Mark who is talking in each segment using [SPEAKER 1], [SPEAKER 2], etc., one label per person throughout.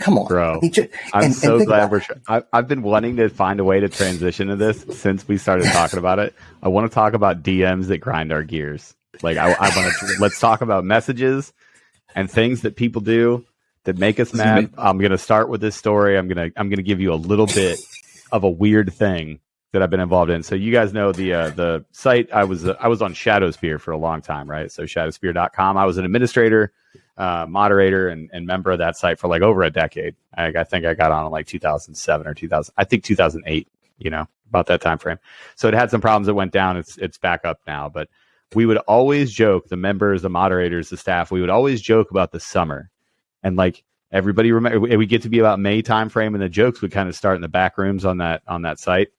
[SPEAKER 1] come on,
[SPEAKER 2] bro.
[SPEAKER 1] I mean,
[SPEAKER 2] I'm so glad I've been wanting to find a way to transition to this since we started talking about it. I want to talk about DMs that grind our gears. Like I want to let's talk about messages and things that people do that make us mad. I'm going to start with this story. I'm going to give you a little bit of a weird thing that I've been involved in. So you guys know the site. I was on Shadowsphere for a long time, right? So shadowsphere.com. I was an administrator, moderator, and member of that site for like over a decade. I think I got on in like 2007 or 2000. I think 2008. You know, about that time frame. So it had some problems that went down. It's back up now, but we would always joke, the members, the moderators, the staff, we would always joke about the summer. And like everybody remember, we get to be about May time frame, and the jokes would kind of start in the back rooms on that site.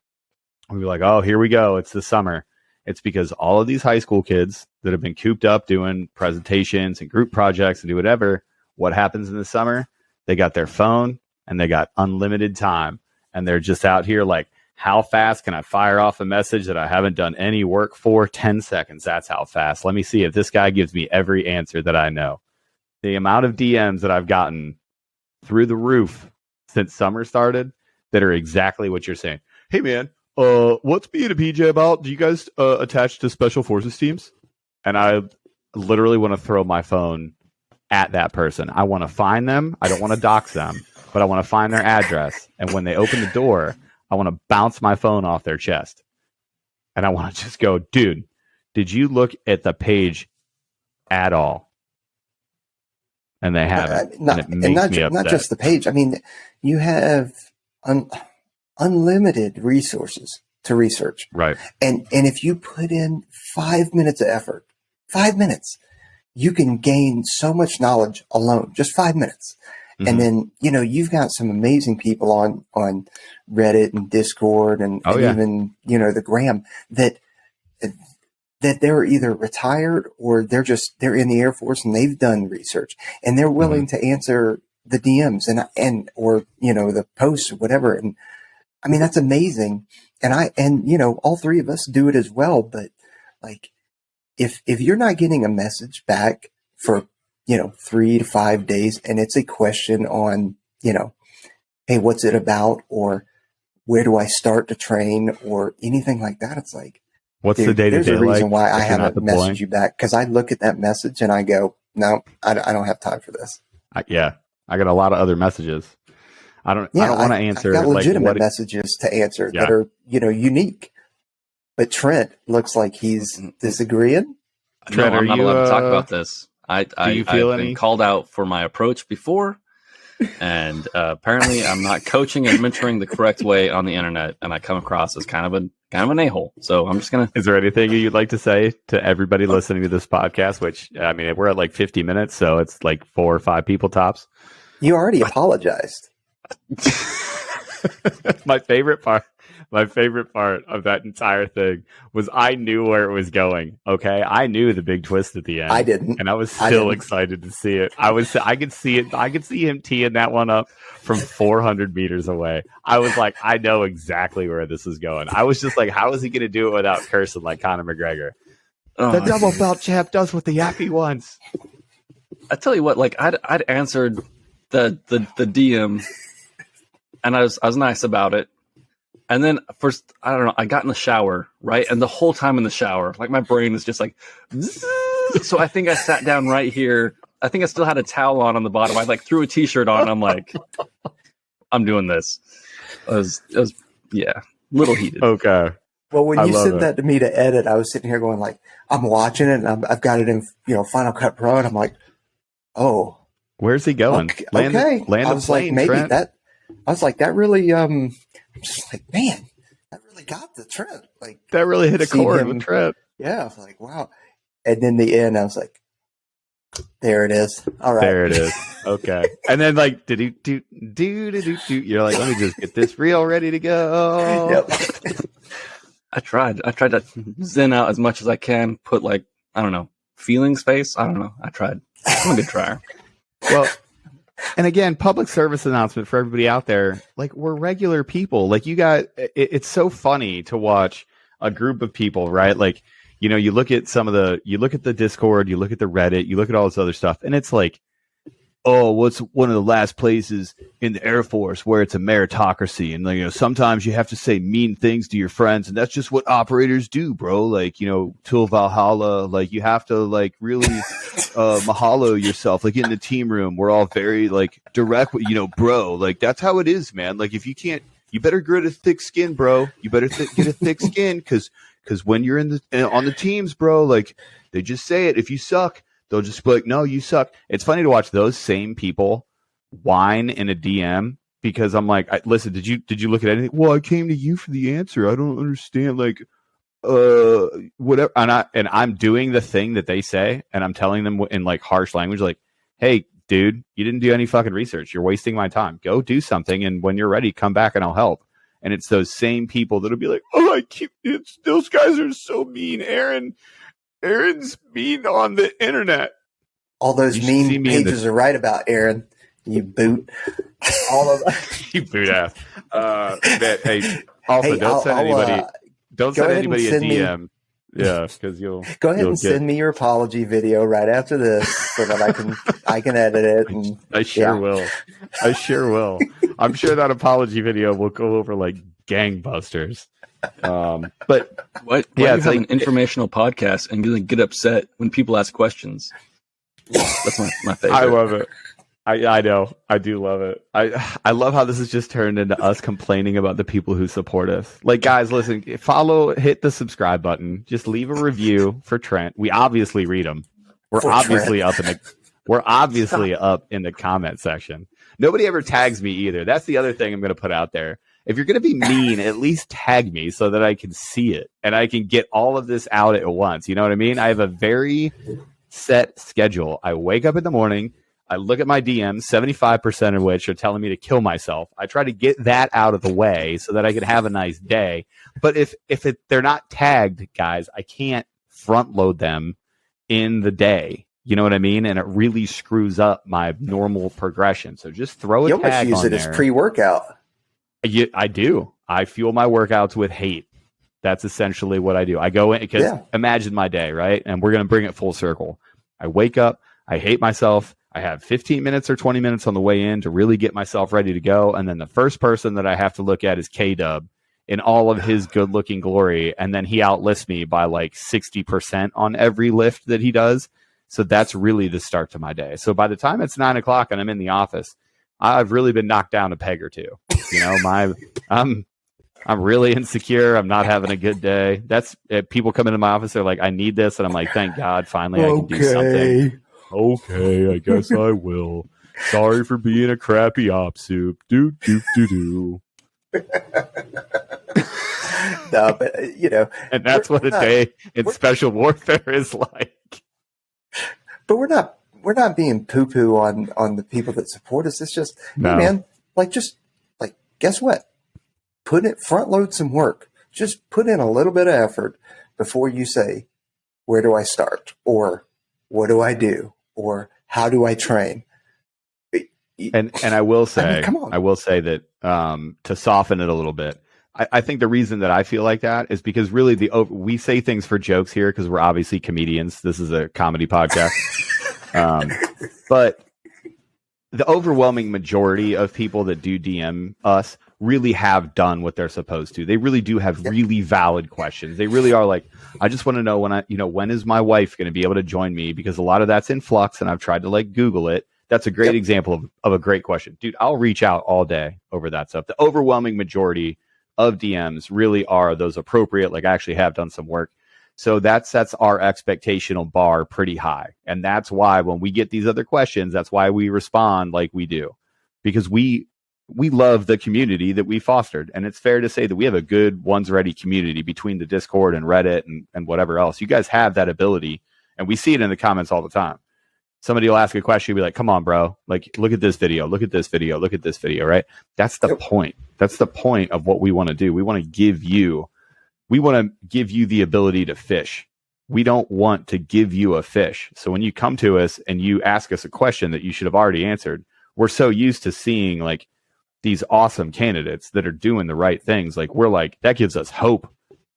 [SPEAKER 2] We'd be like, oh, here we go. It's the summer. It's because all of these high school kids that have been cooped up doing presentations and group projects and do whatever, what happens in the summer? They got their phone and they got unlimited time. And they're just out here like, how fast can I fire off a message that I haven't done any work for? 10 seconds. That's how fast. Let me see if this guy gives me every answer that I know. The amount of DMs that I've gotten through the roof since summer started that are exactly what you're saying. Hey, man, what's being a PJ about? Do you guys attach to special forces teams? And I literally want to throw my phone at that person. I want to find them. I don't want to dox them, but I want to find their address. And when they open the door, I want to bounce my phone off their chest. And I want to just go, dude, did you look at the page at all? And they haven't.
[SPEAKER 1] Not just the page. I mean, you have unlimited resources to research.
[SPEAKER 2] Right.
[SPEAKER 1] And if you put in 5 minutes of effort, 5 minutes, you can gain so much knowledge alone, just 5 minutes. Mm-hmm. And then, you know, you've got some amazing people on Reddit and Discord and even, you know, the Gram that they're either retired or they're in the Air Force and they've done research and they're willing to answer the DMs and or, you know, the posts or whatever. And I mean, that's amazing. And you know, all three of us do it as well. But like, if you're not getting a message back for, you know, 3 to 5 days, and it's a question on, you know, hey, what's it about? Or where do I start to train or anything like that? It's like,
[SPEAKER 2] what's the day-to-day
[SPEAKER 1] there's a reason why I haven't
[SPEAKER 2] deploying?
[SPEAKER 1] messaged you back. Cause I look at that message and I go, no, I don't have time for this.
[SPEAKER 2] I got a lot of other messages. I don't want to answer.
[SPEAKER 1] I've got legitimate messages to answer that are, you know, unique. But Trent looks like he's disagreeing.
[SPEAKER 3] Trent, I'm not allowed to talk about this. I've been called out for my approach before, and apparently I'm not coaching and mentoring the correct way on the internet, and I come across as kind of an a-hole. So I'm just gonna.
[SPEAKER 2] Is there anything you'd like to say to everybody listening to this podcast? Which I mean, we're at like 50 minutes, so it's like 4 or 5 people tops.
[SPEAKER 1] You already apologized.
[SPEAKER 2] My favorite part of that entire thing was I knew where it was going. Okay, I knew the big twist at the end.
[SPEAKER 1] I didn't,
[SPEAKER 2] and I was still excited to see it. I could see it. I could see him teeing that one up from 400 meters away. I was like, I know exactly where this is going. I was just like, how is he going to do it without cursing like Conor McGregor? The double belt champ does what the Yappy wants.
[SPEAKER 3] I tell you what, like I'd answered the DM, and I was nice about it. And then first, I don't know, I got in the shower, right? And the whole time in the shower, like my brain is just like, so I think I sat down right here. I think I still had a towel on the bottom. I like threw a t-shirt on. And I'm like, I'm doing this. It was a little heated.
[SPEAKER 2] Okay.
[SPEAKER 1] Well, when you sent that to me to edit, I was sitting here going like, I'm watching it and I've got it in, you know, Final Cut Pro. And I'm like, oh,
[SPEAKER 2] where's he going?
[SPEAKER 1] Okay.
[SPEAKER 2] Land
[SPEAKER 1] I was
[SPEAKER 2] plane,
[SPEAKER 1] like, maybe
[SPEAKER 2] Trent.
[SPEAKER 1] I was like, that really, I'm just like, man, that really got the Trent. Like
[SPEAKER 2] that really hit a chord with Trent.
[SPEAKER 1] Yeah. I was like, wow. And then the end, I was like, there it is. All right.
[SPEAKER 2] There it is. Okay. And then like, do. You're like, let me just get this reel ready to go.
[SPEAKER 1] Yep.
[SPEAKER 3] I tried to zen out as much as I can, put like, I don't know, feelings face. I don't know. I tried. I'm a good trier.
[SPEAKER 2] Well, and again, public service announcement for everybody out there. Like, we're regular people. Like, it's so funny to watch a group of people, right? Like, you know, you look at the Discord, you look at the Reddit, you look at all this other stuff, and it's like oh, what's one of the last places in the Air Force where it's a meritocracy, and like, sometimes you have to say mean things to your friends, and that's just what operators do, bro. Like, till Valhalla, like you have to like really mahalo yourself. Like in the team room, we're all very like direct, bro. Like that's how it is, man. Like if you can't, you better grit a thick skin, bro. You better get a thick skin because when you're on the teams, bro, like they just say it. If you suck, they'll just be like, no, you suck. It's funny to watch those same people whine in a DM because I'm like, listen, did you look at anything? Well, I came to you for the answer. I don't understand. Like, whatever. And I'm doing the thing that they say, and I'm telling them in like harsh language, like, hey, dude, you didn't do any fucking research. You're wasting my time. Go do something. And when you're ready, come back and I'll help. And it's those same people that'll be like, oh, those guys are so mean. Aaron's mean on the internet.
[SPEAKER 1] All those mean pages are right about Aaron. You boot. All of
[SPEAKER 2] you boot ass. Hey, also, don't send anybody. Don't send anybody a DM. Yeah, because you'll
[SPEAKER 1] go ahead and send me your apology video right after this, so that I can edit it. And
[SPEAKER 2] I sure will. I sure will. I'm sure that apology video will go over like gangbusters. But
[SPEAKER 3] why you have an informational podcast and you get upset when people ask questions? That's my favorite.
[SPEAKER 2] I love it. I know. I do love it. I love how this has just turned into us complaining about the people who support us. Like, guys, listen, hit the subscribe button. Just leave a review for Trent. We obviously read them. We're obviously up in the comment section. Nobody ever tags me either. That's the other thing I'm going to put out there. If you're going to be mean, at least tag me so that I can see it and I can get all of this out at once. You know what I mean? I have a very set schedule. I wake up in the morning. I look at my DMs, 75% of which are telling me to kill myself. I try to get that out of the way so that I can have a nice day. But if they're not tagged, guys, I can't front load them in the day. You know what I mean? And it really screws up my normal progression. So just throw a tag on there. You almost use it
[SPEAKER 1] as pre-workout.
[SPEAKER 2] I do. I fuel my workouts with hate. That's essentially what I do. I go in because imagine my day, right? And we're going to bring it full circle. I wake up. I hate myself. I have 15 minutes or 20 minutes on the way in to really get myself ready to go. And then the first person that I have to look at is K-Dub in all of his good looking glory. And then he outlifts me by like 60% on every lift that he does. So that's really the start to my day. So by the time it's 9 o'clock and I'm in the office, I've really been knocked down a peg or two. I'm really insecure. I'm not having a good day. That's people come into my office. They're like, I need this. And I'm like, thank God, finally I can do something. Okay, I guess I will. Sorry for being a crappy op soup. Do.
[SPEAKER 1] No, but
[SPEAKER 2] and that's what a day in special warfare is like.
[SPEAKER 1] But we're not being poo-poo on the people that support us. It's just, hey man, guess what? Front load some work. Just put in a little bit of effort before you say, where do I start? Or what do I do? Or how do I train?
[SPEAKER 2] And I will say,
[SPEAKER 1] come on.
[SPEAKER 2] I will say that to soften it a little bit, I think the reason that I feel like that is because really we say things for jokes here because we're obviously comedians. This is a comedy podcast. But the overwhelming majority of people that do DM us really have done what they're supposed to. They really do have really valid questions. They really are like, I just want to know when is my wife going to be able to join me? Because a lot of that's in flux and I've tried to Google it. That's a great example of a great question. Dude, I'll reach out all day over that stuff. The overwhelming majority of DMs really are those appropriate. I actually have done some work. So that sets our expectational bar pretty high. And that's why when we get these other questions, that's why we respond like we do. Because we love the community that we fostered. And it's fair to say that we have a good One's Ready community between the Discord and Reddit and whatever else. You guys have that ability. And we see it in the comments all the time. Somebody will ask a question, you'll be like, come on, bro. Look at this video. Look at this video. Look at this video, right? That's the point. That's the point of what we want to do. We want to give you the ability to fish. We don't want to give you a fish. So when you come to us and you ask us a question that you should have already answered, we're so used to seeing these awesome candidates that are doing the right things. We're like, that gives us hope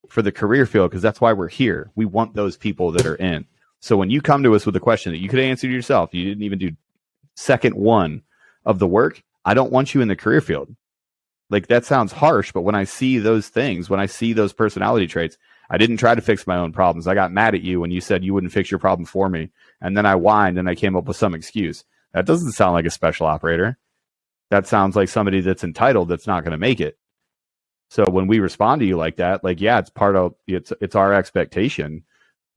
[SPEAKER 2] for the career field because that's why we're here. We want those people that are in. So when you come to us with a question that you could answer yourself, you didn't even do second one of the work, I don't want you in the career field. Like, that sounds harsh, but when I see those things, when I see those personality traits, I didn't try to fix my own problems. I got mad at you when you said you wouldn't fix your problem for me. And then I whined and I came up with some excuse. That doesn't sound like a special operator. That sounds like somebody that's entitled that's not going to make it. So when we respond to you like that, like, yeah, it's our expectation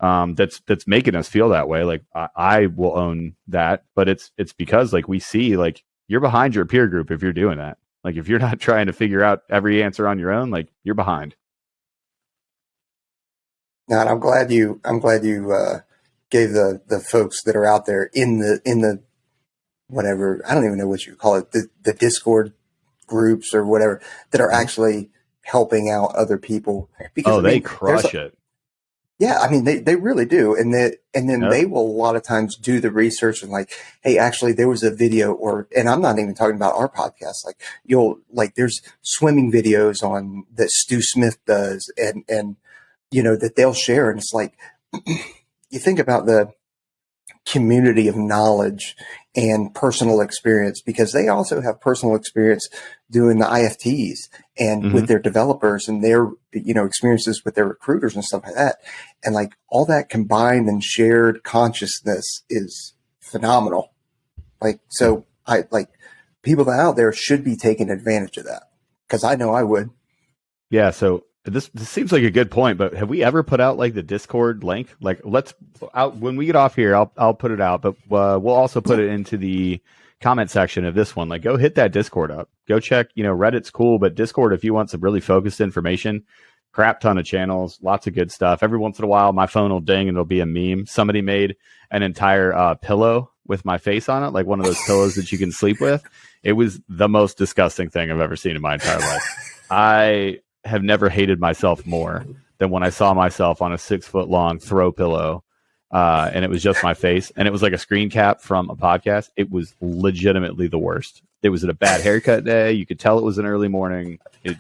[SPEAKER 2] that's making us feel that way. Like, I will own that, but it's because, like, we see, like, you're behind your peer group if you're doing that. Like, if you're not trying to figure out every answer on your own, like, you're behind.
[SPEAKER 1] No, and I'm glad you gave the folks that are out there in the whatever, I don't even know what you call it, the Discord groups or whatever, that are actually helping out other people. Because
[SPEAKER 2] they crush it.
[SPEAKER 1] Yeah, I mean, they really do. And then
[SPEAKER 2] Yep.
[SPEAKER 1] they will a lot of times do the research and, like, hey, actually there was a video, and I'm not even talking about our podcast. Like, there's swimming videos on that Stu Smith does and, that they'll share. And it's like, you think about the community of knowledge and personal experience, because they also have personal experience doing the IFTs and with their developers and their, experiences with their recruiters and stuff like that. And, like, all that combined and shared consciousness is phenomenal. Like, so people out there should be taking advantage of that, because I know I would.
[SPEAKER 2] Yeah. So this seems like a good point, but have we ever put out, like, the Discord link? Like, when we get off here, I'll put it out, but we'll also put it into the comment section of this one. Like, go hit that Discord up, go check, Reddit's cool, but Discord, if you want some really focused information, crap ton of channels, lots of good stuff. Every once in a while, my phone will ding and it'll be a meme. Somebody made an entire pillow with my face on it, like one of those pillows that you can sleep with. It was the most disgusting thing I've ever seen in my entire life. I have never hated myself more than when I saw myself on a 6-foot long throw pillow, and it was just my face, and it was like a screen cap from a podcast. It was legitimately the worst. It was at a bad haircut day. You could tell it was an early morning. It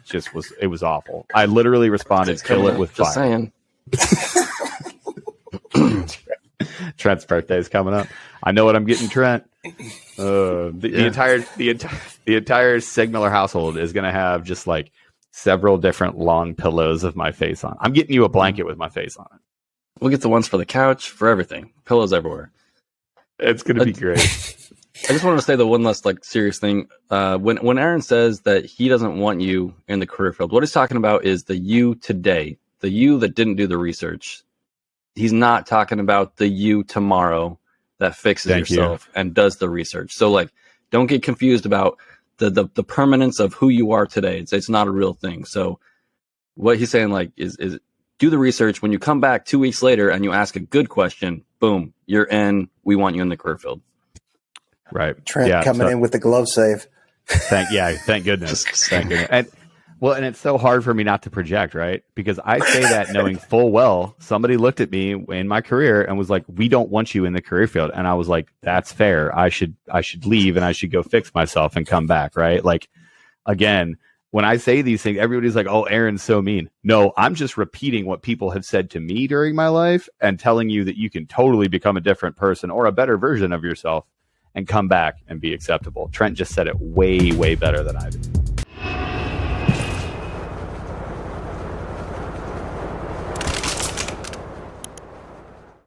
[SPEAKER 2] was awful. I literally responded, "Kill it with fire." Trent's birthday is coming up. I know what I'm getting, Trent. The entire Signaler household is going to have just, like, several different long pillows of my face on. I'm getting you a blanket with my face on it.
[SPEAKER 3] We'll get the ones for the couch, for everything. Pillows everywhere.
[SPEAKER 2] It's going to be great.
[SPEAKER 3] I just wanted to say the one last, like, serious thing. When Aaron says that he doesn't want you in the career field, what he's talking about is the you today, the you that didn't do the research. He's not talking about the you tomorrow that fixes yourself and does the research. So, like, don't get confused about the permanence of who you are today. It's not a real thing. So what he's saying, like, is do the research. When you come back 2 weeks later and you ask a good question, boom, you're in. We want you in the career field.
[SPEAKER 2] Right.
[SPEAKER 1] Trent coming in with the glove save.
[SPEAKER 2] Thank goodness. Thank goodness. And it's so hard for me not to project, right? Because I say that knowing full well somebody looked at me in my career and was like, "We don't want you in the career field." And I was like, "That's fair. I should leave and I should go fix myself and come back." Right? Like, again, when I say these things, everybody's like, "Oh, Aaron's so mean." No, I'm just repeating what people have said to me during my life and telling you that you can totally become a different person or a better version of yourself and come back and be acceptable. Trent just said it way, way better than I did.